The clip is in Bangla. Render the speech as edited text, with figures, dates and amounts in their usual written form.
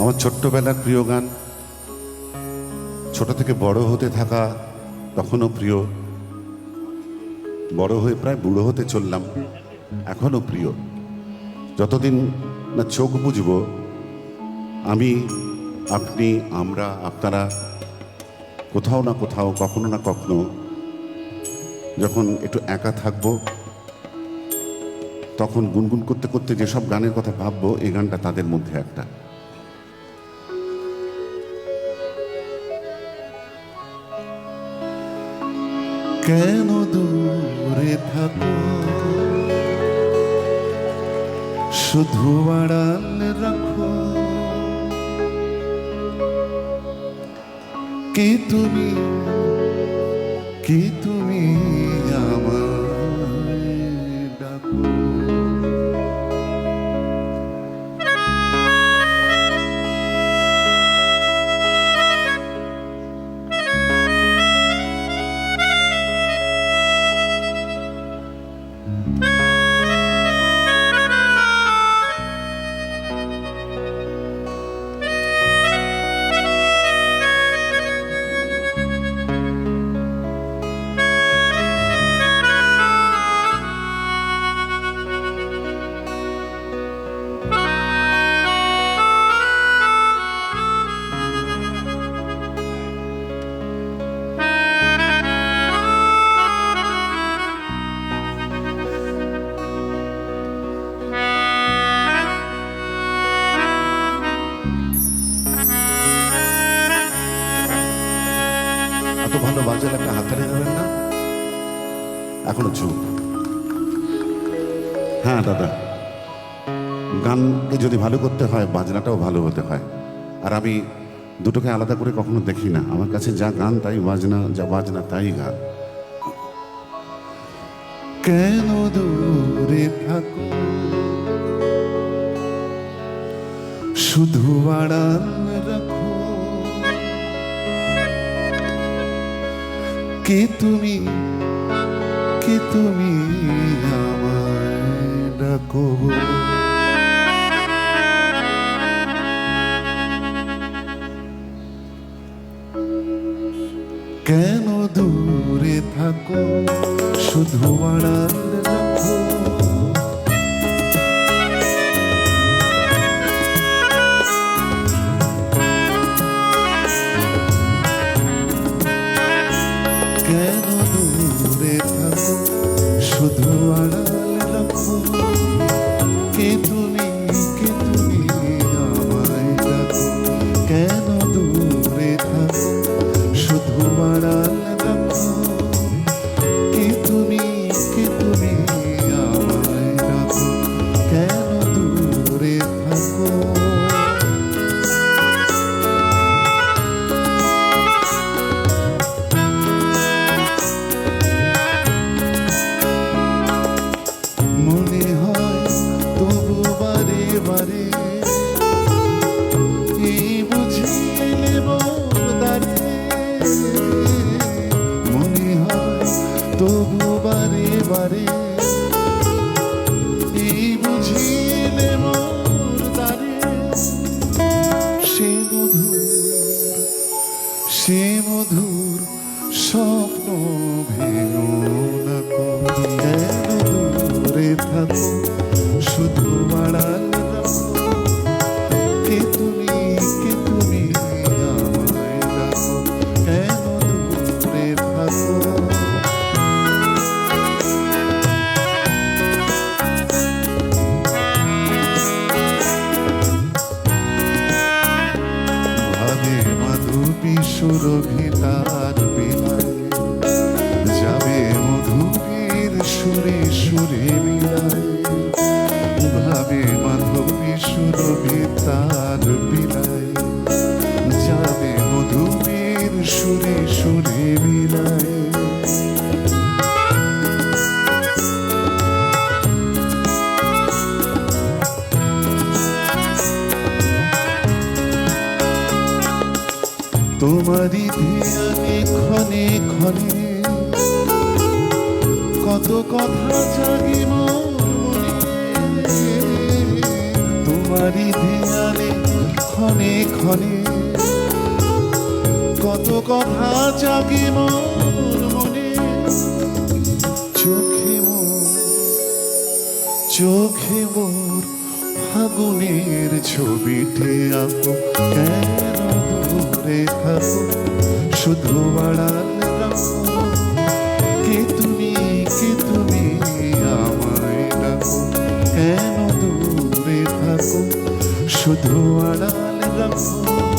আমার ছোট্টবেলার প্রিয় গান, ছোট থেকে বড় হতে থাকা তখনও প্রিয়, বড় হয়ে প্রায় বুড়ো হতে চললাম, এখনও প্রিয়। যতদিন না চোখ বুঝব, আমি, আপনি, আমরা, আপনারা কোথাও না কোথাও, কখনো না কখনো যখন একটু একা থাকবো, তখন গুনগুন করতে করতে যেসব গানের কথা ভাববো, এই গানটা তাদের মধ্যে একটা। কেন দূরে থাকো, শুধু আড়াল রাখো, কি তুমি আমায় ডাকো। এত ভালো বাজার একটা হাততালি দেবেন না? এখনো চুপ। হ্যাঁ দাদা, গানকে যদি ভালো করতে হয়, বাজনাটাও ভালো হতে হয়। আর আমি দুটোকে আলাদা করে কখনো দেখি না। আমার কাছে যা গান তাই বাজনা, যা বাজনা তাই গান। কেন দূরে থাকো, শুধু আড়াল রাখো, কি তুমি আমায় ডাকো। কেন দূরে থাকো, শুধু আড়াল রাখো, কেন দূরে থাকো, শুধু আড়াল রাখো, কে তুমি আমায় ডাকো। কেন দূরে থাকো, শুধু আড়াল রাখো, কে তুমি আমায় ডাকো। কেন দূরে থাকো, মনে হয় তবু বারে বারে, এই বুঝিলে বোদারে। মনে হয় তবু বারে বারে, এই বুঝিলে বোদারে। সে মধুর স্বপ্ন ভেঙো না কো। কেন দূরে থাকো, শুধু আড়াল রাখো, কে তুমি আমায় ডাকো। কেন দূরে থাকো, ভাবে মাধবী সুরভিতার বিলায়, যাবে মধুবীর সুরে সুরে মিলায়। ভাবে মাধবী সুরভিতার বিলায়, যাবে মধুবীর সুরে সুরে মিলায়। তোমারই ধ্যানে ক্ষণে ক্ষণে কত কথা জাগে মোর মনে। তোমারই ধ্যানে ক্ষণে ক্ষণে কত কথা জাগে মোর মনে, চোখে মোর ফাগুনের ছবিতে আঁকো, কেন দূরে থাকো শুধু আড়াল রাখো, কে তুমি আমায় ডাকো, কেন দূরে থাকো শুধু আড়াল রাখো।